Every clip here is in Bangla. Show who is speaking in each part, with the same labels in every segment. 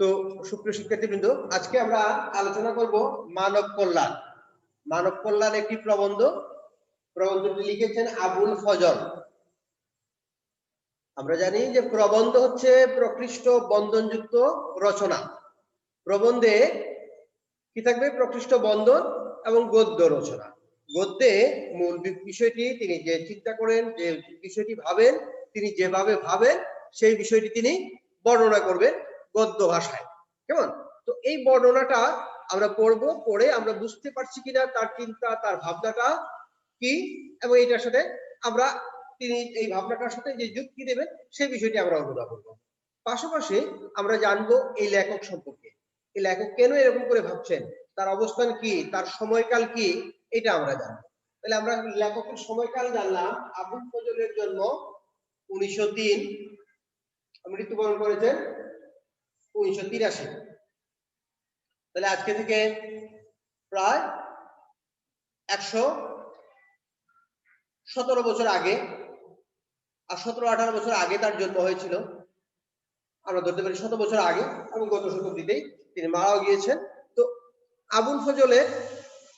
Speaker 1: তো সুপ্রিয় শিক্ষার্থীবৃন্দ, আজকে আমরা আলোচনা করব মানব কল্যাণ। মানব কল্যাণ একটি প্রবন্ধ। প্রবন্ধটি লিখেছেন আবুল ফজল। আমরা জানি যে প্রবন্ধ হচ্ছে প্রকৃষ্ট বন্ধনযুক্ত রচনা। প্রবন্ধে কি থাকবে? প্রকৃষ্ট বন্ধন এবং গদ্য রচনা। গদ্যে মূল বিষয়টি তিনি যে চিন্তা করেন, যে বিষয়টি ভাবেন, তিনি যেভাবে ভাবেন সেই বিষয়টি তিনি বর্ণনা করবেন গদ্য ভাষায়। কেমন? তো এই বর্ণনাটা আমরা পড়বো, পড়ে আমরা বুঝতে পারছি কিনা তার চিন্তা, তার ভাবনাটা কি, এবং এটার সাথে আমরা তিনি এই ভাবনাটার সাথে যে যুক্তি দেবেন সেই বিষয়টি আমরা অনুধাবন করব। পাশাপাশি আমরা জানবো এই লেখক সম্পর্কে। এই লেখক কেন এরকম করে ভাবছেন, তার অবস্থান কি, তার সময়কাল কি, এটা আমরা জানবো। তাহলে আমরা লেখকের সময়কাল জানলাম। আবুল ফজলের জন্ম 1903, মৃত্যুবরণ করেছেন 1983। তাহলে আজকে থেকে প্রায় 117 বছর আগে, আর 17-18 বছর আগে তার জন্ম হয়েছিল। আমরা ধরতে পারি 100 বছর আগে, এবং গত শতাব্দীতেই তিনি মারাও গিয়েছেন। তো আবুল ফজলের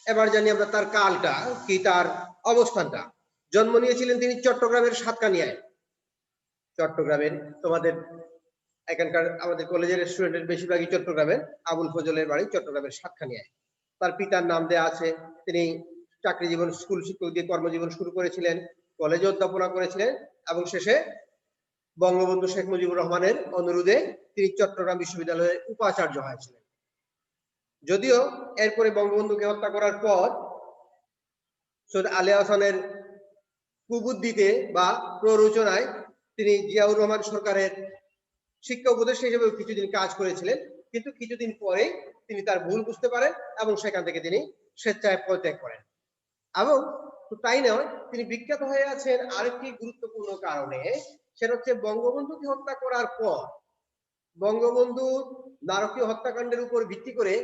Speaker 1: এবার জানি আমরা তার কালটা কি, তার অবস্থানটা। জন্ম নিয়েছিলেন তিনি চট্টগ্রামের সাতকানিয়ায়। চট্টগ্রামের, তোমাদের এখানকার আমাদের কলেজের স্টুডেন্টের বেশিরভাগই চট্টগ্রামের। আবুল ফজলের বাড়ি চট্টগ্রামের সাতকানিয়ায়। তার পিতার নাম দেয়া আছে। তিনি চাকরি জীবন, স্কুল শিক্ষক দিয়ে কর্মজীবন শুরু করেছিলেন, কলেজে অধ্যাপনা করেছিলেন, এবং শেষে বঙ্গবন্ধু শেখ মুজিবুর রহমানের অনুরোধে তিনি চট্টগ্রাম বিশ্ববিদ্যালয়ের উপাচার্য হয়েছিলেন। যদিও এরপরে বঙ্গবন্ধুকে হত্যা করার পর সৈয়দ আলী হাসানের কুবুদ্ধিতে বা প্ররোচনায় তিনি জিয়াউর রহমান সরকারের শিক্ষা উপদেষ্টা হিসেবে কিছুদিন কাজ করেছিলেন, কিন্তু কিছুদিন পরে তিনি তার ভুল বুঝতে পারেন এবং সেখান থেকে তিনি স্বেচ্ছায় পদত্যাগ করেন। এবং তাই নয়, তিনি বিখ্যাত হয়ে আছেন আরেকটি গুরুত্বপূর্ণ কারণে। সেটা হচ্ছে বঙ্গবন্ধুকে হত্যা করার পর বঙ্গবন্ধু নারকীয় হত্যাকাণ্ডের উপর ভিত্তি করে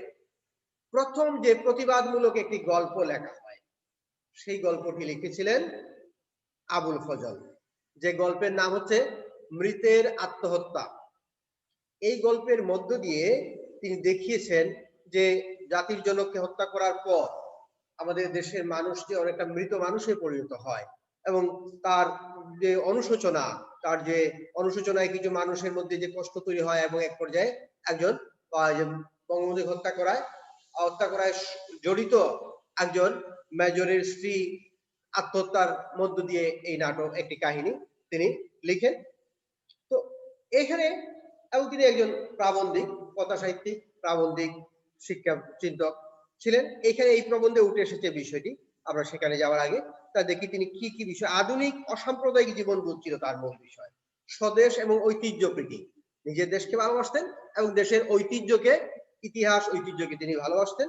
Speaker 1: প্রথম যে প্রতিবাদমূলক একটি গল্প লেখা হয়, সেই গল্পটি লিখেছিলেন আবুল ফজল, যে গল্পের নাম হচ্ছে মৃতের আত্মহত্যা। এই গল্পের মধ্য দিয়ে তিনি দেখিয়েছেন যে জাতির জনককে হত্যা করার পর আমাদের দেশের মানুষ যে অনেকটা মৃত মানুষে পরিণত হয়, এবং তার যে অনুশোচনা, তার যে অনুশোচনায় কিছু মানুষের মধ্যে যে কষ্ট তৈরি হয়, এবং এক পর্যায়ে একজন বঙ্গবন্ধু হত্যা করায় জড়িত একজন মেজরের স্ত্রী আত্মহত্যার মধ্য দিয়ে এই নাটক, একটি কাহিনী তিনি লিখেন। তো এখানে, এবং তিনি একজন প্রাবন্ধিক, কথা সাহিত্যিক, প্রাবন্ধিক, শিক্ষা চিন্তক ছিলেন। এখানে এই প্রবন্ধে উঠে এসেছে বিষয়টি। আমরা সেখানে যাওয়ার আগে তা দেখি তিনি কি কি বিষয়। আধুনিক অসাম্প্রদায়িক জীবনবোধ ছিল তার মূল বিষয়। স্বদেশ এবং ঐতিহ্য প্রীতি, নিজের দেশকে ভালোবাসতেন এবং দেশের ঐতিহ্যকে, ইতিহাস ঐতিহ্যকে তিনি ভালোবাসতেন।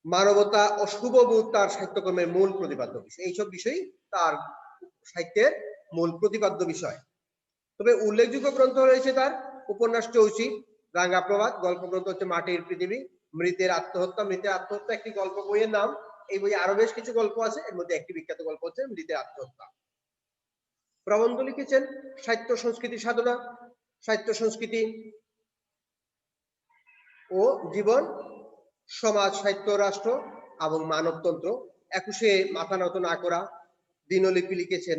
Speaker 1: মানবতা ও শুভবোধ তার সাহিত্যকর্মের মূল প্রতিপাদ্য বিষয়। এইসব বিষয়ই তার সাহিত্যের মূল প্রতিপাদ্য বিষয়। তবে উল্লেখযোগ্য গ্রন্থ রয়েছে তার উপন্যাস চৌচি, রাঙ্গা প্রবাদ, গল্প গ্রন্থ হচ্ছে মাটির পৃথিবী, মৃতের আত্মহত্যা। মৃতের আত্মহত্যা একটি গল্প বইয়ের নাম। এই বইয়ে আরো বেশ কিছু গল্প আছে, এর মধ্যে একটি বিখ্যাত গল্প হচ্ছে মৃতের আত্মহত্যা। প্রবন্ধ লিখেছেন সাহিত্য সংস্কৃতি সাধনা, সাহিত্য সংস্কৃতি ও জীবন, সমাজ, সাহিত্য, রাষ্ট্র এবং মানবতন্ত্র, 21-এ মাথা নত না করা, দিনলিপি লিখেছেন,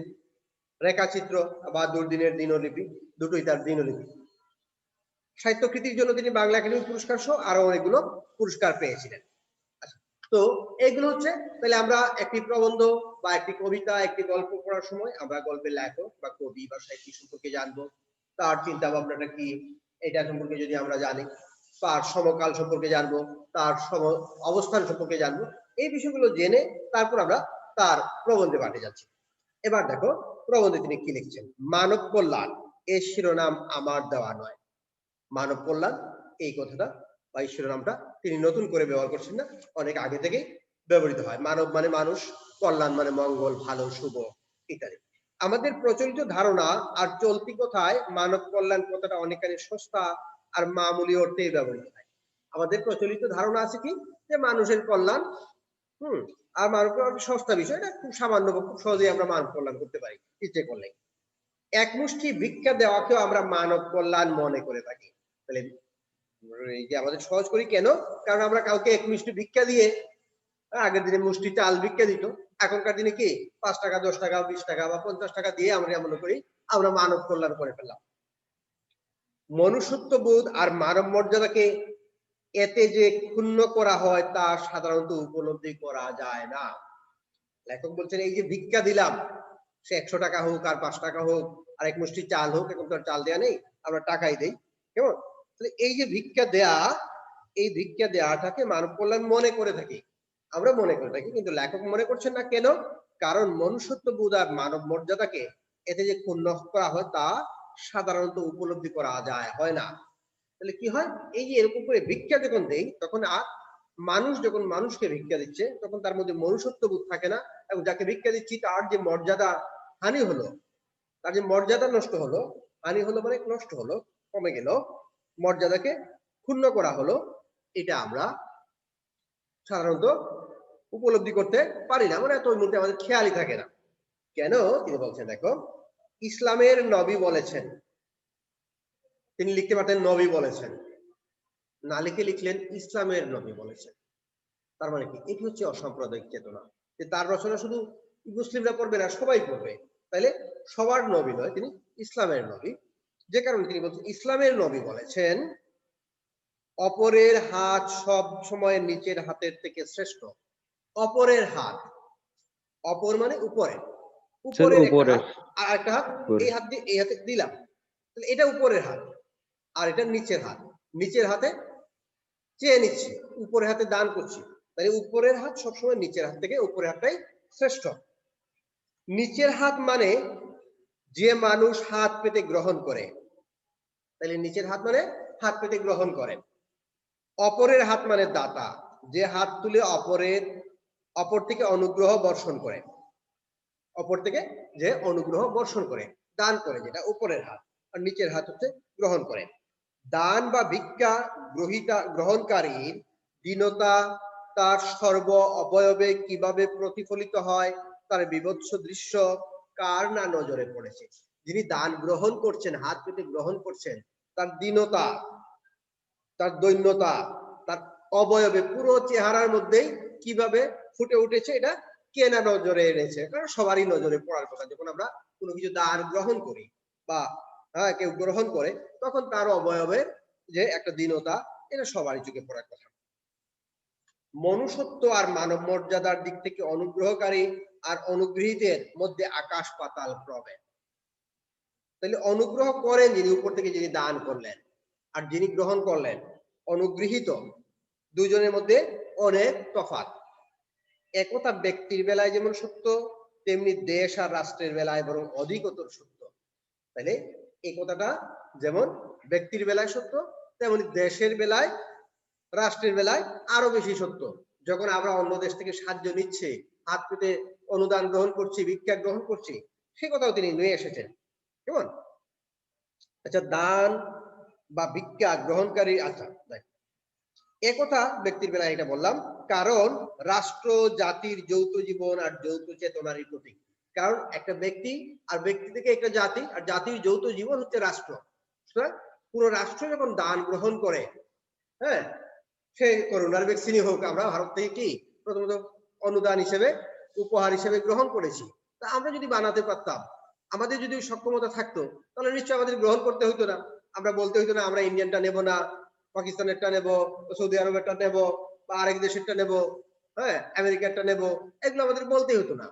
Speaker 1: রেখাচিত্র বা দুর্দিনের দিনলিপি, দুটোই তার দিনলিপি। সাহিত্যকৃতির জন্য তিনি বাংলা একাডেমি পুরস্কার সহ আরো অনেকগুলো পুরস্কার পেয়েছিলেন। তো এগুলো হচ্ছে, তাহলে আমরা একটি প্রবন্ধ বা একটি কবিতা, একটি গল্প পড়ার সময় আমরা গল্পের লেখক বা কবি বা সাহিত্যিক সম্পর্কে জানবো, তার চিন্তা ভাবনাটা কি, এটা সম্পর্কে যদি আমরা জানি, তার সমকাল সম্পর্কে জানবো, তার অবস্থান সম্পর্কে জানবো। এই বিষয়গুলো জেনে তারপর আমরা তার প্রবন্ধে পাঠে যাচ্ছি। এবার দেখো প্রবন্ধে তিনি কি লিখছেন। মানব কল্যাণ, এর শিরোনাম আমার দেওয়া নয়। মানব কল্যাণ, এই কথাটা বা এই শিরোনামটা তিনি নতুন করে ব্যবহার করছেন না, অনেক আগে থেকেই ব্যবহৃত হয়। মানব মানে মানুষ, কল্যাণ মানে মঙ্গল, ভালো, শুভ ইত্যাদি। আমাদের প্রচলিত ধারণা আর চলতি কথায় মানব কল্যাণ কথাটা অনেকখানি সস্তা আর মামুলি অর্থেই ব্যবহৃত হয়। আমাদের প্রচলিত ধারণা আছে কি, যে মানুষের কল্যাণ, আর মানব কল্যাণ সস্তা বিষয়, এটা খুব সামান্য, খুব সহজেই আমরা মানব কল্যাণ করতে পারি ইচ্ছে করলে। এক মুষ্টি ভিক্ষা দেওয়াকেও আমরা মানব কল্যাণ মনে করে থাকি। তাহলে এই যে আমাদের সহজ করি কেন? কারণ আমরা কাউকে এক মিষ্টি ভিক্ষা দিয়ে, আগের দিনে মুষ্টি চাল ভিক্ষা দিত, এখনকার দিনে কি 5 টাকা 10 টাকা 20 টাকা বা 50 টাকা দিয়ে আমরা মনে করি আমরা মানব কল্যাণ করে ফেললাম। মনুষ্যত্ব বোধ আর মানব মর্যাদাকে এতে যে ক্ষুণ্ণ করা হয় তা সাধারণত উপলব্ধি করা যায় না। লেখক বলছেন এই যে ভিক্ষা দিলাম, সে 100 টাকা হোক আর 5 টাকা হোক আর এক মুষ্টি চাল হোক, এখন তো আর চাল দেয়া নেই, আমরা টাকাই দেই, কেমন? তাহলে এই যে ভিক্ষা দেয়া, এই ভিক্ষা দেওয়াটাকে মানব কল্যাণ মনে করে থাকি, আমরা মনে করে থাকি, কিন্তু লেখক মনে করছেন না কেন? কারণ মনুষ্যত্ব বোধ আর মানব মর্যাদাকে এতে যে ক্ষুণ্ণ করা হয় তা সাধারণত উপলব্ধি করা যায় হয় না। তাহলে কি হয়, এই যে এরকম করে ভিক্ষা যখন দেই, তখন আর মানুষ যখন মানুষকে ভিক্ষা দিচ্ছে তখন তার মধ্যে মনুষ্যত্ব বোধ থাকে না, এবং যাকে ভিক্ষা দিচ্ছি তার যে মর্যাদা হানি হলো, তার যে মর্যাদা নষ্ট হলো, হানি হলো মানে নষ্ট হলো, কমে গেল, মর্যাদাকে ক্ষুণ্ণ করা হলো, এটা আমরা সাধারণত উপলব্ধি করতে পারি না, মানে এত ওই মধ্যে আমাদের খেয়ালই থাকে না। কেন? তিনি বলছেন দেখো, ইসলামের নবী বলেছেন, তিনি লিখতে পারতেন নবী বলেছেন, না লিখে লিখলেন ইসলামের নবী বলেছেন। তার মানে কি? এটি হচ্ছে অসাম্প্রদায়িক চেতনা, যে তার রচনা শুধু মুসলিমরা পড়বে না, সবাই পড়বে। তাইলে সবার নবী নয়, তিনি ইসলামের নবী। যে কারণে তিনি বলছেন ইসলামের নবী বলেছেন, অপরের হাত সব সময় নিচের হাতের থেকে শ্রেষ্ঠ। অপরের হাত, অপর মানে উপরে, উপরের একটা হাত আর একটা হাত, এই হাত দিয়ে এই হাতে দিলাম, তাহলে এটা উপরের হাত, আর এটা নিচের হাত। নিচের হাতে চেয়ে নিচ্ছি, উপরের হাতে দান করছি, তাহলে উপরের হাত সবসময় নিচের হাত থেকে উপরের হাতটাই শ্রেষ্ঠ। নিচের হাত মানে যে মানুষ হাত পেতে গ্রহণ করে, তাহলে নিচের হাত মানে হাত পেতে গ্রহণ করে। অপরের হাত মানে দাতা, যে হাত তুলে অপর থেকে অনুগ্রহ বর্ষণ করে, অপর থেকে যে অনুগ্রহ বর্ষণ করে, দান করে, যেটা উপরের হাত। আর নিচের হাত হচ্ছে গ্রহণ করে। দান বা ভিক্ষা গ্রহণকারীর দীনতা তার সর্ব অবয়বে কিভাবে প্রতিফলিত হয় তার বিভৎস দৃশ্য কার না নজরে পড়েছে? যিনি দান গ্রহণ করছেন, হাত পেতে গ্রহণ করছেন, তার দীনতা, তার দৈন্যতা, তার অবয়বে পুরো চেহারার মধ্যেই কিভাবে ফুটে উঠেছে, এটা কে না নজরে এনেছে? কারণ সবারই নজরে পড়ার কথা, যখন আমরা কোনো কিছু দান গ্রহণ করি বা কেউ গ্রহণ করে, তখন তার অবয়বে যে একটা দীনতা, এটা সবারই চোখে পড়ার কথা। মনুষ্যত্ব আর মানব মর্যাদার দিক থেকে অনুগ্রহকারী আর অনুগৃহীতের মধ্যে আকাশ পাতাল প্রভেদ। তাহলে অনুগ্রহ করেন যিনি, উপর থেকে যিনি দান করলেন, আর যিনি গ্রহণ করলেন অনুগৃহীত, দুজনের মধ্যে অনেক তফাৎ। একথা ব্যক্তির বেলায় যেমন সত্য, তেমনি দেশ আর রাষ্ট্রের বেলায় বরং অধিকতর সত্য। তাহলে এই কথাটা যেমন ব্যক্তির বেলায় সত্য, তেমনি দেশের বেলায়, রাষ্ট্রের বেলায় আরো বেশি সত্য। যখন আমরা অন্য দেশ থেকে সাহায্য নিচ্ছি, হাত পেতে অনুদান গ্রহণ করছি, ভিক্ষা গ্রহণ করছি, সে কথাও তিনি নিয়ে এসেছেন। কেমন? আচ্ছা, দান বা ভিক্ষা গ্রহণকারী, আচ্ছা একথা ব্যক্তির বেলায় এটা বললাম, কারণ রাষ্ট্র জাতির যৌথ জীবন আর যৌথ চেতনারই প্রতীক। কারণ একটা ব্যক্তি আর ব্যক্তি থেকে একটা জাতি, আর জাতির যৌথ জীবন হচ্ছে রাষ্ট্র। পুরো রাষ্ট্র যখন দান গ্রহণ করে, হ্যাঁ, সে করোনার ভ্যাকসিনই হোক, আমরা ভারত থেকে কি প্রথমত অনুদান হিসেবে, উপহার হিসেবে গ্রহণ করেছি। তা আমরা যদি বানাতে পারতাম, আমাদের যদি সক্ষমতা থাকতো, তাহলে নিশ্চয়ই আমাদের গ্রহণ করতে হইতো না। আমরা বলতে হইতো না আমরা ইন্ডিয়ানটা নেব না, পাকিস্তানেরটা নেব, সৌদি আরবেরটা নেব, বা আরেক দেশেরটা নেব, হ্যাঁ, আমেরিকারটা নেব, এগুলো আমাদের বলতে হতো না।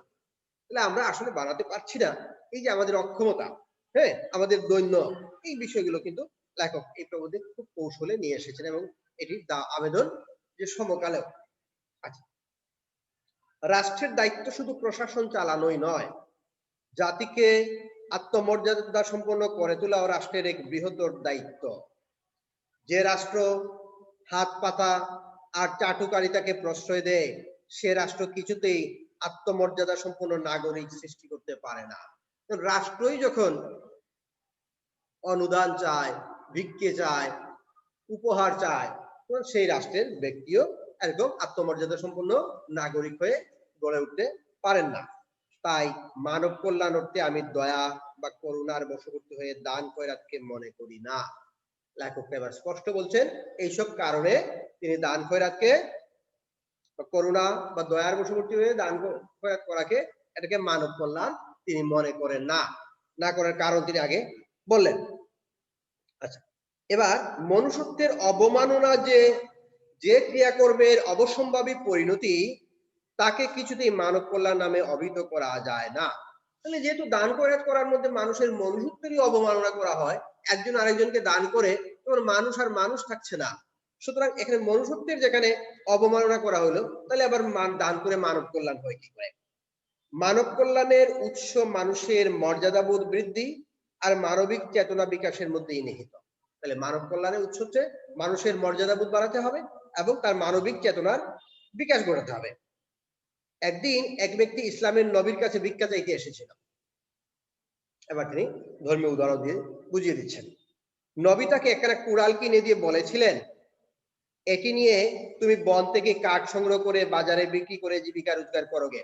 Speaker 1: তাহলে আমরা আসলে বানাতে পারছি না, এই যে আমাদের অক্ষমতা, হ্যাঁ, আমাদের দৈন্য, এই বিষয়গুলো কিন্তু লেখক এই প্রবন্ধে খুব কৌশলে নিয়ে এসেছেন, এবং এটির আবেদন যে সমকালেও। আচ্ছা, রাষ্ট্রের দায়িত্ব শুধু প্রশাসন চালানোই নয়, জাতিকে আত্মমর্যাদা সম্পন্ন করে তোলাও রাষ্ট্রের এক বৃহত্তর দায়িত্ব। যে রাষ্ট্র হাত পাতা আর চাটুকারিতাকে প্রশ্রয় দেয়, সে রাষ্ট্র কিছুতেই আত্মমর্যাদা সম্পন্ন নাগরিক সৃষ্টি করতে পারে না। রাষ্ট্রই যখন অনুদান চায়, ভিক্ষে চায়, উপহার চায়, তখন সেই রাষ্ট্রের ব্যক্তিও এরকম আত্মমর্যাদা সম্পন্ন নাগরিক হয়ে গড়ে উঠতে পারেন না। তাই মানব কল্যাণ অর্থে আমি দয়া বা করুণার বশবর্তী হয়ে দান খয়রাতকে মনে করি না। লেখক এবার স্পষ্ট বলছেন এইসব কারণে তিনি দান খয়রাতকে করুণা বা দয়ার বশবর্তী হয়ে দান খয়রাত করাকে এটাকে মানব কল্যাণ তিনি মনে করেন না, না করার কারণ তিনি আগে বললেন। আচ্ছা, এবার মনুষ্যত্বের অবমাননা যে ক্রিয়াকর্মের অবসম্ভাবী পরিণতি তাকে কিছুতেই মানব কল্যাণ নামে অভিহিত করা যায় না। তাহলে যেহেতু দান খয়রাত করার মধ্যে মানুষের মনুষ্যত্বেরই অবমাননা করা হয়, একজন আরেকজনকে দান করে তখন মানুষ আর মানুষ থাকছে না। সুতরাং এখানে মনুষ্যত্বের যেখানে অবমাননা করা হলো, তাহলে আবার দান করে মানব কল্যাণ হয় কি করে? মানব কল্যাণের উৎস মানুষের মর্যাদাবোধ বৃদ্ধি আর মানবিক চেতনা বিকাশের মধ্যেই নিহিত। তাহলে মানব কল্যাণের উৎস হচ্ছে মানুষের মর্যাদাবোধ বাড়াতে হবে এবং তার মানবিক চেতনার বিকাশ ঘটাতে হবে। একদিন এক ব্যক্তি ইসলামের নবীর কাছে ভিক্ষা চাইতে এসেছিল। এবার তিনি ধর্মীয় উদাহরণ দিয়ে বুঝিয়ে দিচ্ছেন। নবী তাকে একখানা কুড়াল কিনে দিয়ে বলেছিলেন, এটি নিয়ে তুমি বন থেকে কাঠ সংগ্রহ করে বাজারে বিক্রি করে জীবিকা রোজগার করোগে।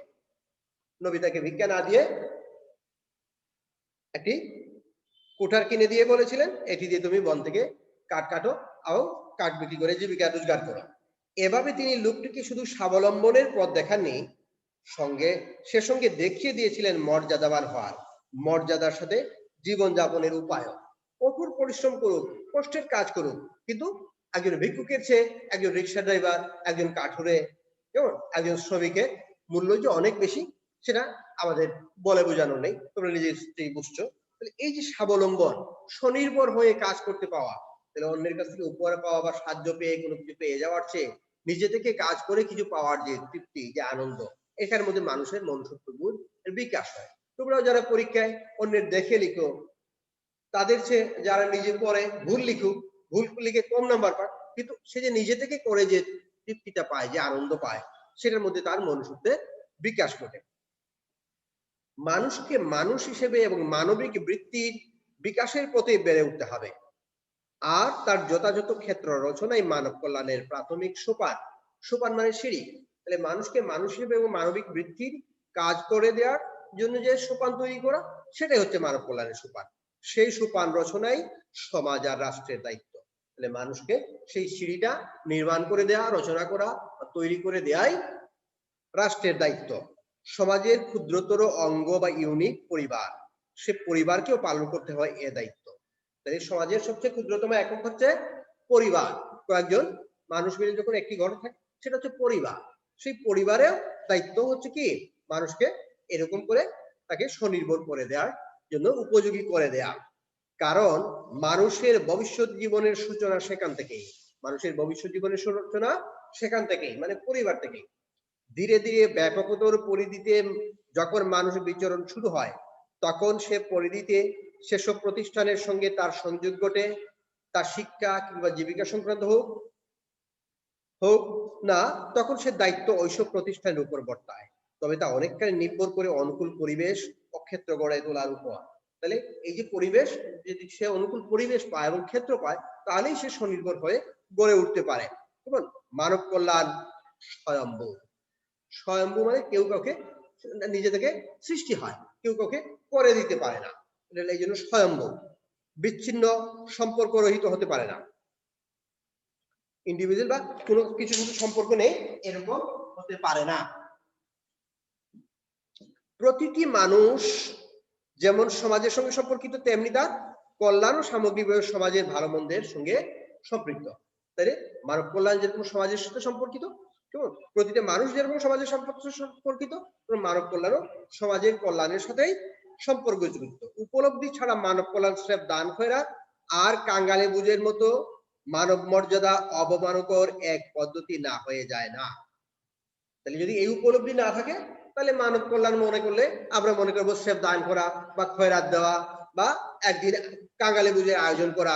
Speaker 1: নবী তাকে ভিক্ষা না দিয়ে একটি কুঠার কিনে দিয়ে বলেছিলেন, এটি দিয়ে তুমি বন থেকে কাঠ কাটো এবং কাঠ বিক্রি করে জীবিকা রোজগার করো। এভাবে তিনি লোকটিকে শুধু স্বাবলম্বনের পথ দেখাননি, সে সঙ্গে দেখিয়ে দিয়েছিলেন মর্যাদাবান হওয়ার, মর্যাদার সাথে জীবন যাপনের উপায়। কঠোর পরিশ্রম করুক, কষ্টের কাজ করুক, কিন্তু একজন ভিক্ষুকের চেয়ে একজন রিক্সা ড্রাইভার, একজন কাঠুরে, কেমন একজন শ্রমিকের মূল্য যে অনেক বেশি, সেটা আমাদের বলে বোঝানো নেই, তোমরা নিজেই বুঝছো। এই যে স্বাবলম্বন, স্বনির্ভর হয়ে কাজ করতে পাওয়া, তাহলে অন্যের কাছ থেকে উপহার পাওয়া বা সাহায্য পেয়ে কোনো কিছু পেয়ে যাওয়ার চেয়ে নিজে থেকে কাজ করে কিছু পাওয়ার যে তৃপ্তি, যে আনন্দ, এটার মধ্যে মানুষের মনুষ্যত্ব বোধ এর বিকাশ হয়। তোমরাও যারা পরীক্ষায় অন্যের দেখে লিখো, তাদের চেয়ে যারা নিজে পড়ে ভুল লিখুক, ভুল লিখে কম নাম্বার পাক, কিন্তু সে যে নিজে থেকে করে যে তৃপ্তিটা পায়, যে আনন্দ পায়, সেটার মধ্যে তার মনুষ্যত্বের বিকাশ ঘটে। মানুষকে মানুষ হিসেবে এবং মানবিক বৃত্তির বিকাশের পথে বেড়ে উঠতে হবে, আর তার যথাযথ ক্ষেত্র রচনায় মানব কল্যাণের প্রাথমিক সোপান। সোপান মানে সিঁড়ি। তাহলে মানুষকে মানুষ হিসেবে এবং মানবিক বৃত্তির কাজ করে দেওয়ার জন্য যে সোপান তৈরি করা, সেটাই হচ্ছে মানব কল্যাণের সোপান। সেই সোপান রচনাই সমাজ আর রাষ্ট্রের দায়িত্ব। তাহলে মানুষকে সেই সিঁড়িটা নির্মাণ করে দেওয়া, রচনা করা, তৈরি করে দেওয়াই রাষ্ট্রের দায়িত্ব। সমাজের ক্ষুদ্রতর অঙ্গ বা ইউনিট পরিবার, সে পরিবারকেও পালন করতে হয় এ দায়িত্ব। তাই সমাজের সবচেয়ে ক্ষুদ্রতম একক হচ্ছে পরিবার। কয়েকজন মানুষ মিলে যখন একটি ঘর থাকে, সেটা হচ্ছে পরিবার। সেই পরিবারের দায়িত্ব হচ্ছে কি, মানুষকে এরকম করে তাকে স্বনির্ভর করে দেওয়ার জন্য উপযোগী করে দেয়া। কারণ মানুষের ভবিষ্যৎ জীবনের সূচনা সেখান থেকেই। মানুষের ভবিষ্যৎ জীবনের সূচনা সেখান থেকেই, মানে পরিবার থেকেই। ধীরে ধীরে ব্যাপকতর পরিধিতে যখন মানুষ বিচরণ শুরু হয়, তখন সে পরিধিতে সেসব প্রতিষ্ঠানের সঙ্গে তার সংযোগ ঘটে। তার শিক্ষা কিংবা জীবিকা সংক্রান্ত হোক হোক না, তখন সে দায়িত্ব ওইসব প্রতিষ্ঠানের উপর বর্তায়। তবে তা অনেকটাই নির্ভর করে অনুকূল পরিবেশ ও ক্ষেত্র গড়ে তোলার উপর। তাহলে এই যে পরিবেশ, যদি সে অনুকূল পরিবেশ পায় এবং ক্ষেত্র পায়, তাহলেই সে স্বনির্ভর হয়ে গড়ে উঠতে পারে। এবং মানব কল্যাণ স্বয়ম্ভু। স্বয়ম্ভু মানে কেউ কাউকে নিজে থেকে সৃষ্টি হয়, কেউ কাউকে করে দিতে পারে না। এই জন্য স্বয়ম্ভু, বিচ্ছিন্ন সম্পর্ক রহিত হতে পারে না। ইন্ডিভিজুয়াল বা কোনো কিছু সম্পর্ক নেই, এরকম হতে পারে না। প্রতিটি মানুষ যেমন সমাজের সঙ্গে সম্পর্কিত, তেমনি তার কল্যাণ ও সামগ্রিকভাবে সমাজের ভালো মন্দের সঙ্গে সম্পৃক্ত। তাই মানব কল্যাণ যেরকম সমাজের সাথে সম্পর্কিত, কেমন প্রতিটা মানুষ যেরকম সমাজের সম্পর্কিত, মানব কল্যাণও সমাজের কল্যাণের সাথেই সম্পর্কযুক্ত। উপলব্ধি ছাড়া মানব কল্যাণ স্রেফ দান খয়রাত আর কাঙ্গালে বুঝের মতো মানব মর্যাদা অবমানকর এক পদ্ধতি না হয়ে যায় না। তাহলে যদি এই উপলব্ধি না থাকে, তাহলে মানব কল্যাণ মনে করলে আমরা মনে করবো স্রেফ দান করা বা খয়রাত দেওয়া বা একদিন কাঙ্গালে বুঝের আয়োজন করা,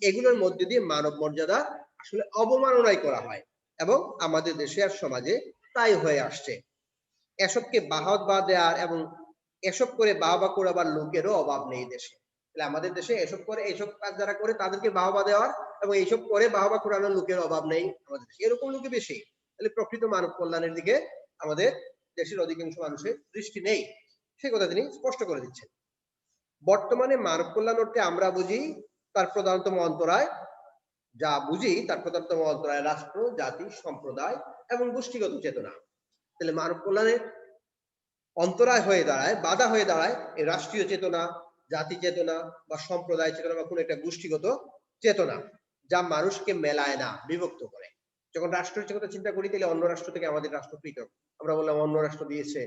Speaker 1: এগুলোর মধ্যে দিয়ে মানব মর্যাদা আসলে অবমাননাই করা হয়, এবং আমাদের দেশে আর সমাজে তাই হয়ে আসছে। এসবকে বাহবা দেওয়ার এবং এসব করে বাহবা করাবার লোকেরও অভাব নেই দেশে। তাহলে আমাদের দেশে এসব করে, এইসব কাজ যারা করে তাদেরকে বাহবা দেওয়ার এবং এইসব করে বাহবা করানোর লোকের অভাব নেই আমাদের দেশে, এরকম লোকে বেশি। তাহলে প্রকৃত মানব কল্যাণের দিকে আমাদের দেশের অধিকাংশ মানুষের দৃষ্টি নেই, সে কথা তিনি স্পষ্ট করে দিচ্ছেন। বর্তমানে মানব কল্যাণ অর্থে আমরা বুঝি তার প্রধানতম অন্তরায় যা বুঝি তার প্রধানতম অন্তরায় রাষ্ট্র, জাতি, সম্প্রদায় এবং গোষ্ঠীগত চেতনা। তাহলে মানব কল্যাণের অন্তরায় হয়ে দাঁড়ায়, বাধা হয়ে দাঁড়ায় এই রাষ্ট্রীয় চেতনা, জাতি চেতনা বা সম্প্রদায় চেতনা বা কোনো একটা গোষ্ঠীগত চেতনা, যা মানুষকে মেলায় না, বিভক্ত করে। যখন রাষ্ট্রের কথা চিন্তা করি তাহলে অন্য রাষ্ট্র থেকে আমাদের রাষ্ট্র পৃথক। আমরা বললাম অন্য রাষ্ট্র দিয়েছে,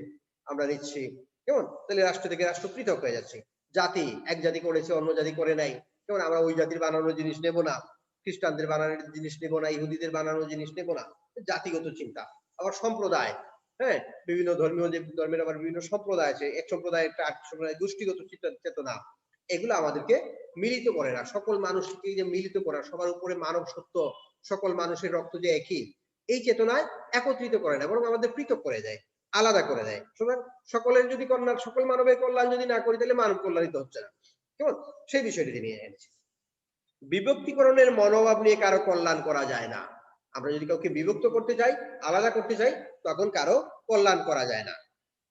Speaker 1: আমরা নিচ্ছি, কেমন? তাহলে রাষ্ট্র থেকে রাষ্ট্র পৃথক হয়ে যাচ্ছে। জাতি, এক জাতি করেছে অন্য জাতি করে নাই, কেমন? আমরা ওই জাতির বানানো জিনিস নেব না, খ্রিস্টানদের বানানোর জিনিস নেব না, ইহুদিদের বানানো জিনিস নেব না, জাতিগত চিন্তা। আবার সম্প্রদায়, হ্যাঁ, বিভিন্ন ধর্মীয় যে ধর্মের আবার বিভিন্ন সম্প্রদায় আছে, এক সম্প্রদায় একটা আরেক সম্প্রদায়, গোষ্ঠীগত চেতনা, এগুলো আমাদেরকে মিলিত করে না। সকল মানুষকে যে মিলিত করা, সবার উপরে মানব সত্য, সকল মানুষের রক্ত যে একই, এই চেতনায় একত্রিত করে না, বরং আমাদের পৃথক করে দেয়, আলাদা করে দেয়। সুতরাং সকলের যদি কল্যাণ, সকল মানবের কল্যাণ যদি না করি তাহলে মানব কল্যাণিত হচ্ছে না, কেমন? সেই বিষয়টি নিয়ে এনেছি। বিভক্তিকরণের মনোভাব নিয়ে কারো কল্যাণ করা যায় না। আমরা যদি কাউকে বিভক্ত করতে চাই, আলাদা করতে চাই, তখন কারো কল্যাণ করা যায় না।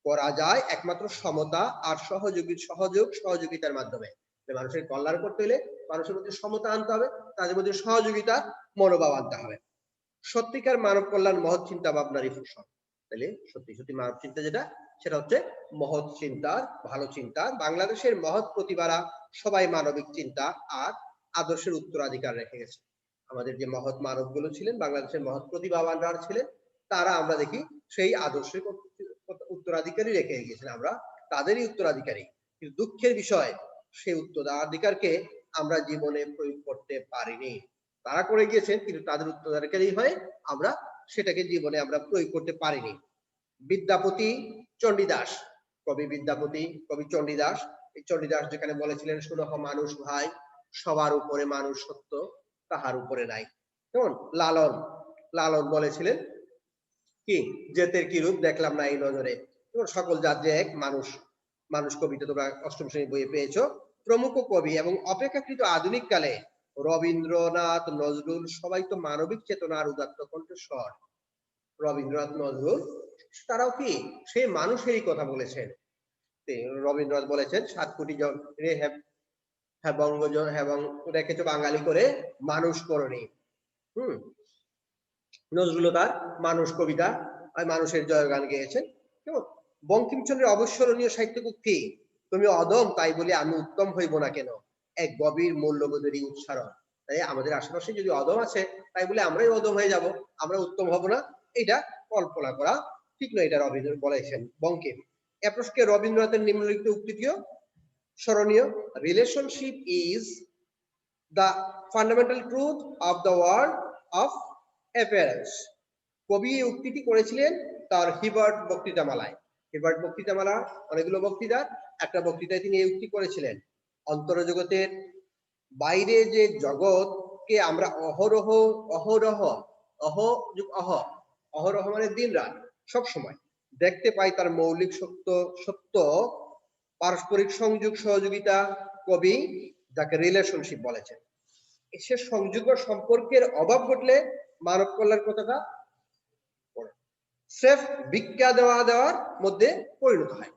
Speaker 1: করা যায় একমাত্র সমতা আর সহযোগিতার মাধ্যমে। মানুষের কল্যাণ করতে হলে মানুষের মধ্যে সমতা আনতে হবে, তাদের মধ্যে সহযোগিতার মনোভাব আনতে হবে। সত্যিকার মানব কল্যাণ মহৎ চিন্তা ভাবনারই ফসল। তাহলে সত্যি সত্যি মানব চিন্তা যেটা, সেটা হচ্ছে মহৎ চিন্তার, ভালো চিন্তা। বাংলাদেশের মহৎ প্রতিভারা সবাই মানবিক চিন্তা আর আদর্শের উত্তরাধিকার রেখে গেছে। আমাদের যে মহৎ মানবগুলো ছিলেন, বাংলাদেশের মহৎ প্রতিভাবানরা ছিলেন, তারা আমরা দেখি সেই আদর্শের উত্তরাধিকারী রেখে গিয়েছেন, আমরা তাদেরই উত্তরাধিকারী। কিন্তু দুঃখের বিষয়, সেই উত্তরাধিকারকে আমরা জীবনে প্রয়োগ করতে পারিনি। তারা করে গিয়েছেন, কিন্তু তাদের উত্তরাধিকারী হয়ে আমরা সেটাকে জীবনে আমরা প্রয়োগ করতে পারিনি। বিদ্যাপতি চণ্ডীদাস, কবি বিদ্যাপতি, কবি চণ্ডীদাস, এই চণ্ডীদাস যেখানে বলেছিলেন, শুনহ মানুষ ভাই, সবার উপরে মানুষ সত্য, তাহার উপরে নাই। কেমন? লালন, লালন বলেছিলেন কি, জেতের কি রূপ দেখলাম না এই নজরে, সকল জাত যে এক, মানুষ, মানুষ কবিতা তোমরা অষ্টম শ্রেণী বইয়ে পেয়েছো। প্রমুখ কবি এবং অপেক্ষাকৃত আধুনিক কালে রবীন্দ্রনাথ, নজরুল সবাই তো মানবিক চেতনার উদাত্ত কণ্ঠস্বর। রবীন্দ্রনাথ, নজরুল তারাও কি সেই মানুষেরই কথা বলেছেন। রবীন্দ্রনাথ বলেছেন 7 কোটি জন রে হ্যাঁ বঙ্গজন, হ্যাঁ রেখেছো বাঙালি করে মানুষ করনি। নজরুল তার মানুষ কবিতা আর মানুষের জয়গান গেয়েছেন। কেমন? বঙ্কিমচন্দ্রের অবিস্মরণীয় সাহিত্য উক্তি, তুমি অদম তাই বলে আমি উত্তম হইব না কেন, এক গভীর মূল্যবোধেরই উচ্চারণ। তাই আমাদের আশেপাশে যদি অদম আছে, তাই বলে আমরাই অদম হয়ে যাব, আমরা উত্তম হব না, এটা কল্পনা করা ঠিক নয়। এটা রবীন্দ্রনাথ বলেছেন, বঙ্কিম। এ প্রসঙ্গে রবীন্দ্রনাথের নিম্নলিখিত উক্তিটিও স্মরণীয়, relationship is the fundamental truth of the world of appearance. কবি এই উক্তিটি করেছিলেন তার হিবার্ট বক্তৃতামালায়। হিবার্ট বক্তৃতামালা অনেকগুলো বক্তৃতার একটা বক্তৃতায় তিনি এই উক্তি করেছিলেন, অন্তরজগতের বাইরে যে জগৎকে আমরা অহরহ অহরহ অহ অহ অহরহ মানে দিন রাত সব সময় দেখতে পাই, তার মৌলিক সত্য পারস্পরিক সংযোগ সহযোগিতা, কবি যাকে রিলেশনশিপ বলেছেন। সে সংযোগ বা সম্পর্কের অভাব ঘটলে মানব কল্যাণ কথাটা স্রেফ ভিক্ষা দেওয়ার মধ্যে পরিণত হয়।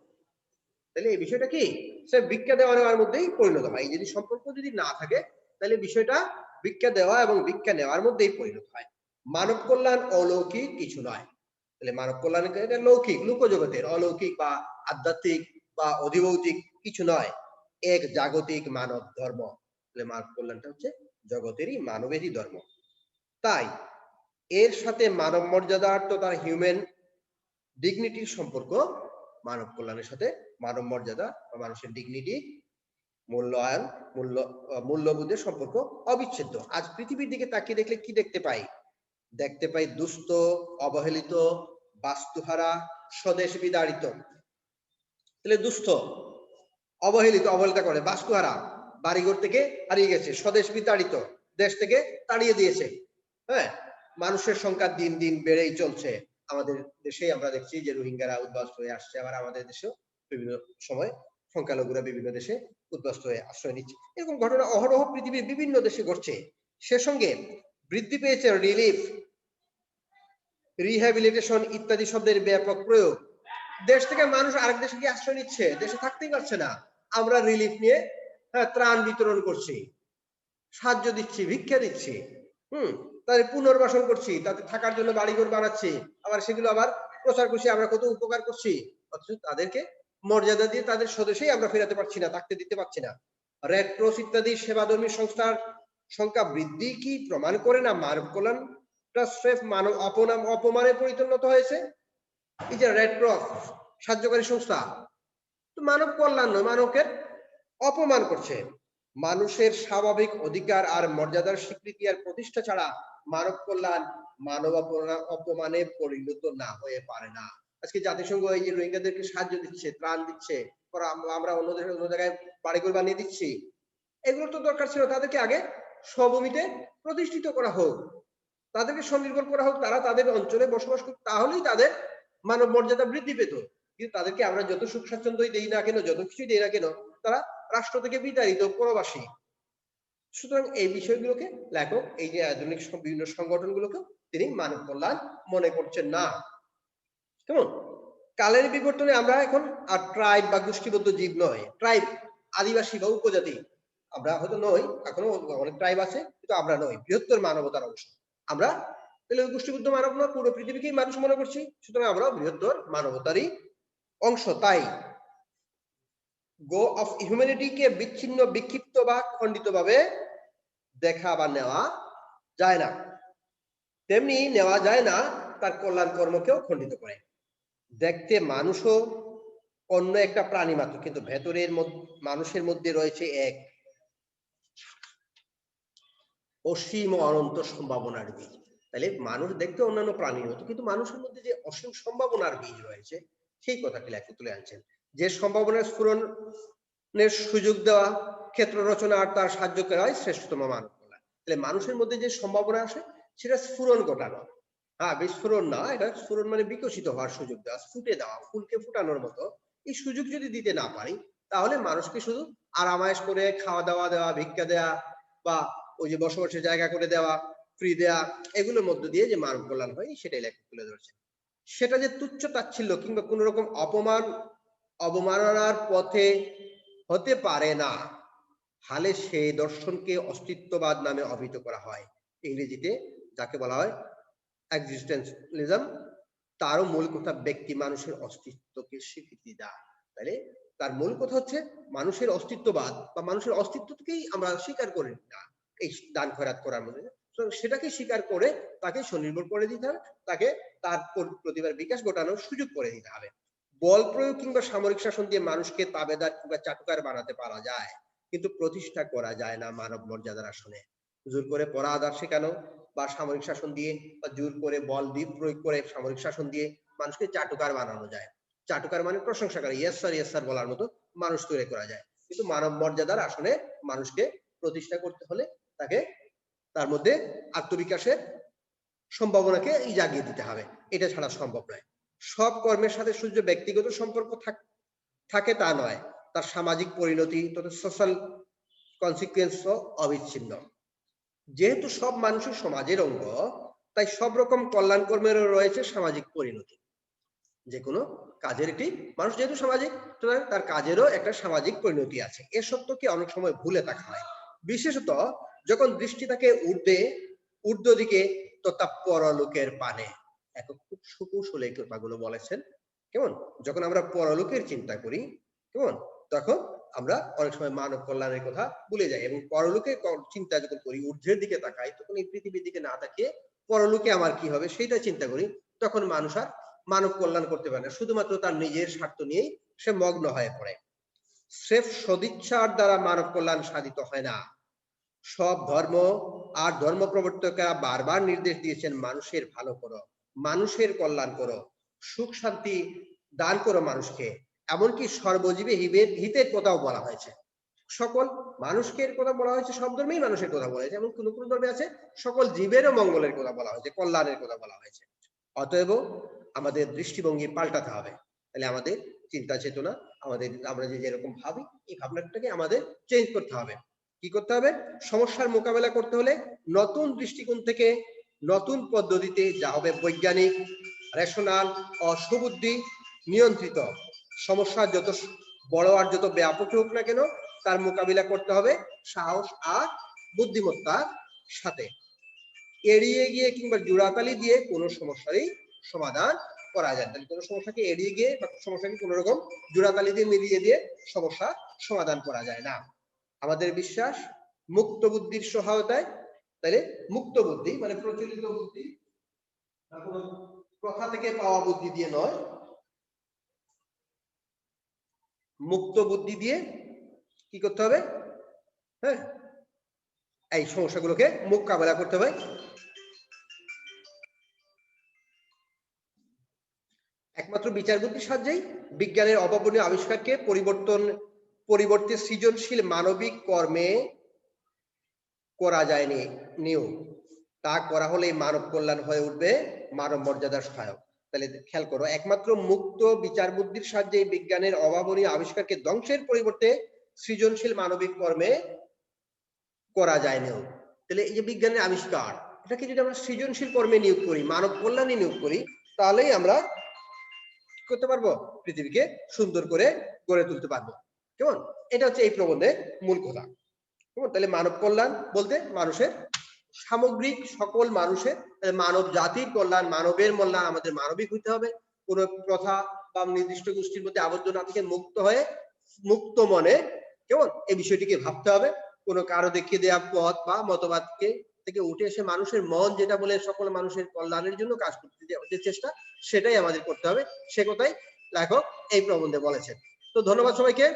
Speaker 1: তাহলে এই বিষয়টা কি, স্রেফ ভিক্ষা দেওয়ার মধ্যেই পরিণত হয়। এই যদি সম্পর্ক যদি না থাকে, তাহলে বিষয়টা ভিক্ষা দেওয়া এবং ভিক্ষা নেওয়ার মধ্যেই পরিণত হয়। মানব কল্যাণ অলৌকিক কিছু নয়। তাহলে মানব কল্যাণ এটা লৌকিক, লোকজগতের, অলৌকিক বা আধ্যাত্মিক বা অধিভৌতিক কিছু নয়, এক জাগতিক মানব ধর্ম। তাহলে মানব কল্যাণটা হচ্ছে জগতেরই, মানবেরই ধর্ম। তাই এর সাথে মানব মর্যাদার তো তার হিউম্যান ডিগনিটির সম্পর্ক, মানব কল্যাণের সাথে মানব মর্যাদা বা মানুষের ডিগনিটি, মূল্যায়ন, মূল্যবোধের সম্পর্ক অবিচ্ছেদ্য। আজ পৃথিবীর দিকে তাকিয়ে দেখলে কি দেখতে পাই? দেখতে পাই দুস্থ, অবহেলিত, বাস্তুহারা, স্বদেশ বিতাড়িত। তাহলে দুস্থ, অবহেলিতা করে, বাস্তুহারা, বাড়িঘর থেকে হারিয়ে গেছে, স্বদেশ বিতাড়িত, দেশ থেকে তাড়িয়ে দিয়েছে। হ্যাঁ, মানুষের সংখ্যা দিন দিন বেড়েই চলছে। আমাদের দেশে আমরা দেখছি যে রোহিঙ্গারা উদ্বাস্ত হয়ে আসছে, আবার আমাদের দেশেও বিভিন্ন সময় সংখ্যালঘুরা বিভিন্ন দেশে উদ্বাস্ত হয়ে আশ্রয় নিচ্ছে। এরকম ঘটনা অহরহ পৃথিবীর বিভিন্ন দেশে ঘটছে। সে সঙ্গে বৃদ্ধি পেয়েছে রিলিফ, রিহ্যাবিলিটেশন ইত্যাদি শব্দের ব্যাপক প্রয়োগ। দেশ থেকে মানুষ আরেক দেশে গিয়ে আশ্রয় নিচ্ছে, দেশে থাকতেই পারছে না, আমরা রিলিফ নিয়ে ত্রাণ বিতরণ করছি, সাহায্য দিচ্ছি, ভিক্ষা দিচ্ছি। তাদের পুনর্বাসন করছি, তাদের থাকার জন্য বাড়িঘর বানাচ্ছি, আবার সেগুলো আবার প্রচার করছি, আমরা কত উপকার করছি, অথচ তাদেরকে মর্যাদা দিয়ে তাদের স্বদেশেই আমরা ফেরাতে পারছি না, থাকতে দিতে পারছি না। রেড ক্রস ইত্যাদি সেবাধর্মী সংস্থার সংখ্যা বৃদ্ধি কি প্রমাণ করে না মানব কল্যাণটা স্রেফ মানব অপমানে পরিণত হয়েছে? এই যে রেড ক্রস সাহায্যকারী সংস্থা, তো মানব কল্যাণ নয়, মানবকে অপমান করছে। মানুষের স্বাভাবিক অধিকার আর মর্যাদার স্বীকৃতি আর প্রতিষ্ঠা ছাড়া মানব কল্যাণ মানব অপমানে পরিণত না হয়ে পারে না। আজকে জাতিসংঘ এই যে রোহিঙ্গাদেরকে সাহায্য দিচ্ছে, ত্রাণ দিচ্ছে, আমরা অন্য জায়গায় বাড়িঘর বানিয়ে দিচ্ছি, এগুলো তো দরকার ছিল তাদেরকে আগে স্বভূমিতে প্রতিষ্ঠিত করা হোক, তাদেরকে স্বনির্ভর করা হোক, তারা তাদের অঞ্চলে বসবাস করুক, তাহলেই তাদের মানব মর্যাদা বৃদ্ধি পেত। কিন্তু তাদেরকে আমরা যত সুখ স্বাচ্ছন্দ্যই দেই না কেন, যত কিছুই দেই না কেন, তারা রাষ্ট্র থেকে বিতাড়িত, প্রবাসী। সুতরাং এই বিষয়গুলোকে লেখক এই যে আধুনিক বিভিন্ন সংগঠনগুলোকে তিনি মানব কল্যাণ মনে করছেন না। কেমন? কালের বিবর্তনে আমরা এখন আর ট্রাইব বা গোষ্ঠীবদ্ধ জীব নয়, ট্রাইব আদিবাসী বা উপজাতি আমরা হয়তো নই, এখনো অনেক ট্রাইব আছে, কিন্তু আমরা নই, বৃহত্তর মানবতার অংশ আমরা। তাহলে ওই গোষ্ঠীবদ্ধ মানব না, পুরো পৃথিবীকেই মানুষ মনে করছি, সুতরাং আমরা বৃহত্তর মানবতারই অংশ। তাই গো অফ হিউম্যানিটিকে বিচ্ছিন্ন, বিক্ষিপ্ত বা খণ্ডিত ভাবে দেখা বা নেওয়া যায় না, তেমনি নেওয়া যায় না তার কল্যাণ কর্মকেও খণ্ডিত করে। দেখতে মানুষও অন্য একটা প্রাণী মাত্র, কিন্তু ভেতরের মানুষের মধ্যে রয়েছে এক অসীম অনন্ত সম্ভাবনার বীজ। তাহলে মানুষ দেখতে অন্যান্য প্রাণীর মতো, কিন্তু মানুষের মধ্যে যে অসীম সম্ভাবনার বীজ রয়েছে সেই কথাটি লেখক তুলে আনছেন। যে সম্ভাবনার স্ফুরণের সুযোগ দেওয়া, ক্ষেত্র রচনা আর তার সাহায্য করা হয় শ্রেষ্ঠতম মানব কল্যাণ। তাহলে মানুষের মধ্যে যে সম্ভাবনা আসে সেটা স্ফুরণ ঘটানো, বিস্ফোরণ না, এটা স্ফুরণ মানে বিকশিত হওয়ার সুযোগ দেওয়া, ফুটে দেওয়া, ফুলকে ফুটানোর মতো এই সুযোগ যদি দিতে না পারি, তাহলে মানুষকে শুধু আরামায়েশ করে খাওয়া দাওয়া দেওয়া, ভিক্ষা দেওয়া, বা ওই যে বসবাসের জায়গা করে দেওয়া, ফ্রি দেওয়া, এগুলোর মধ্য দিয়ে যে মানব কল্যাণ হয় সেটাই লেখক তুলে ধরছে। সেটা যে তুচ্ছ তাচ্ছিল্য কিংবা কোন রকম অবমাননার পথে হতে পারে না, হালে সেই দর্শনকে অস্তিত্ববাদ নামে অভিহিত করা হয়। ইংরেজিতে যাকে বলা হয় এক্সিস্টেন্সিয়ালিজম, তারও মূল কথা ব্যক্তি মানুষের অস্তিত্বকে স্বীকৃতি দেয়। তাহলে তার মূল কথা হচ্ছে মানুষের অস্তিত্ববাদ, বা মানুষের অস্তিত্বকেই আমরা স্বীকার করি না এই দান খয়রাত করার মধ্যে, সেটাকে স্বীকার করে তাকে স্বনির্ভর করে দিতে হবে, তাকে তার প্রতিভার বিকাশ ঘটানোর সুযোগ করে দিতে হবে। বল প্রয়োগ কিংবা সামরিক শাসন দিয়ে মানুষকে তাবেদার কিংবা চাটুকার বানাতে পারা যায়, কিন্তু প্রতিষ্ঠা করা যায় না মানব মর্যাদার আসনে। জোর করে পড়া আদার শেখানো বা সামরিক শাসন দিয়ে বা জোর করে বল দিয়ে প্রয়োগ করে সামরিক শাসন দিয়ে মানুষকে চাটুকার বানানো যায়। চাটুকার মানে প্রশংসাকারী, ইয়েস স্যার বলার মতো মানুষ তৈরি করা যায়, কিন্তু মানব মর্যাদার আসনে মানুষকে প্রতিষ্ঠা করতে হলে তাকে তার মধ্যে আত্মবিকাশের সম্ভাবনাকে জাগিয়ে দিতে হবে, এটা ছাড়া সম্ভব নয়। সব কর্মের সাথে সূর্য ব্যক্তিগত সম্পর্ক থাকে তা নয়, তার সামাজিক পরিণতি তথা সোশ্যাল কনসিকুয়েন্সও অবিচ্ছিন্ন। যেহেতু সব মানুষের সমাজের অঙ্গ, তাই সব রকম কল্যাণ কর্মেরও রয়েছে সামাজিক পরিণতি। যে কোনো কাজের একটি, মানুষ যেহেতু সামাজিক, তার কাজেরও একটা সামাজিক পরিণতি আছে। এ সত্যকে অনেক সময় ভুলে থাকা হয়, বিশেষত যখন দৃষ্টি থাকে ঊর্ধ্ব দিকে তথা পরলোকের পানে। এখন খুব সুকৌশলে কথাগুলো বলেছেন। কেমন? যখন আমরা পরলোকের চিন্তা করি, কেমন, তখন আমরা অনেক সময় মানব কল্যাণের কথা ভুলে যাই, এবং পরলোকের চিন্তা যখন করি, ঊর্ধ্বের দিকে তাকাই, তখন এই পৃথিবীর দিকে না তাকিয়ে পরলোকে আমার কি হবে সেটা চিন্তা করি, তখন মানুষ আর মানব কল্যাণ করতে পারে না, শুধুমাত্র তার নিজের স্বার্থ নিয়েই সে মগ্ন হয়ে পড়ে। স্রেফ সদিচ্ছার দ্বারা মানব কল্যাণ সাধিত হয় না। সব ধর্ম আর ধর্ম প্রবর্তকেরা বারবার নির্দেশ দিয়েছেন মানুষের ভালো করো, মানুষের কল্যাণ করো, সুখ শান্তি দান করো মানুষকে। এমনকি সর্বজীবে হিতের কথাও বলা হয়েছে, সকল মানুষকে কথা বলা হয়েছে, সব ধর্মেই মানুষের কথা বলা হয়েছে, এবং কোন কোন ধর্মে আছে সকল জীবেরও মঙ্গলের কথা বলা হয়েছে, কল্যাণের কথা বলা হয়েছে। অতএব আমাদের দৃষ্টিভঙ্গি পাল্টাতে হবে। তাহলে আমাদের চিন্তা চেতনা, আমরা যেরকম ভাবি, এই ভাবনাটাকে আমাদের চেঞ্জ করতে হবে। কি করতে হবে? সমস্যার মোকাবেলা করতে হলে নতুন দৃষ্টিকোণ থেকে, নতুন পদ্ধতিতে, যা হবে বৈজ্ঞানিক, রেশনাল, সুবুদ্ধি নিয়ন্ত্রিত। সমস্যা যত বড় আর যত ব্যাপক হোক না কেন, তার মোকাবিলা করতে হবে সাহস আর বুদ্ধিমত্তার সাথে। এড়িয়ে গিয়ে কিংবা জোড়াতালি দিয়ে কোনো সমস্যারই সমাধান করা যায়। তাহলে কোনো সমস্যাকে এড়িয়ে গিয়ে বা সমস্যাকে কোনো রকম জোড়াতালি দিয়ে মিলিয়ে দিয়ে সমস্যা সমাধান করা যায় না। আমাদের বিশ্বাস মুক্ত বুদ্ধির সহায়তায়, তাহলে মুক্ত বুদ্ধি মানে প্রচলিত বুদ্ধি, কোনো প্রথা থেকে পাওয়া বুদ্ধি দিয়ে নয়, মুক্ত বুদ্ধি দিয়ে কি করতে হবে, হ্যাঁ, এই সমস্যাগুলোকে মোকাবেলা করতে হবে। একমাত্র বিচার বুদ্ধির সাহায্যেই বিজ্ঞানের অভাবনীয় আবিষ্কারকে পরিবর্তে সৃজনশীল মানবিক কর্মে করা যায়নি নিও, তা করা হলে মানব কল্যাণ হয়ে উঠবে মানব মর্যাদার সহায়ক। তাহলে খেয়াল করো, একমাত্র মুক্ত বিচার বুদ্ধির সাহায্যে বিজ্ঞানের অভাবনীয় আবিষ্কারকে ধ্বংসের পরিবর্তে সৃজনশীল মানবিক কর্মে করা যায়নি। তাহলে এই যে বিজ্ঞানের আবিষ্কার, এটাকে যদি আমরা সৃজনশীল কর্মে নিয়োগ করি, মানব কল্যাণে নিয়োগ করি, তাহলেই আমরা করতে পারবো, পৃথিবীকে সুন্দর করে গড়ে তুলতে পারবো। কেমন? এটা হচ্ছে এই প্রবন্ধের মূল কথা। কেমন? তাহলে মানব কল্যাণ বলতে মানুষের সামগ্রিক সকল মানুষের, মানব জাতির কল্যাণ, মানবের কল্যাণ, আমাদের মানবিক হইতে হবে, কোন প্রথা বা নির্দিষ্ট গোষ্ঠীর মধ্যে আবদ্ধ না থেকে মুক্ত হয়ে মুক্ত মনে, কেমন, এই বিষয়টিকে ভাবতে হবে। কোনো কারো দেখিয়ে দেওয়া পথ বা মতবাদকে থেকে উঠে এসে মানুষের মন যেটা বলে সকল মানুষের কল্যাণের জন্য কাজ করতে যে চেষ্টা, সেটাই আমাদের করতে হবে। সে কথাই লেখক এই প্রবন্ধে বলেছেন। তো ধন্যবাদ সবাইকে।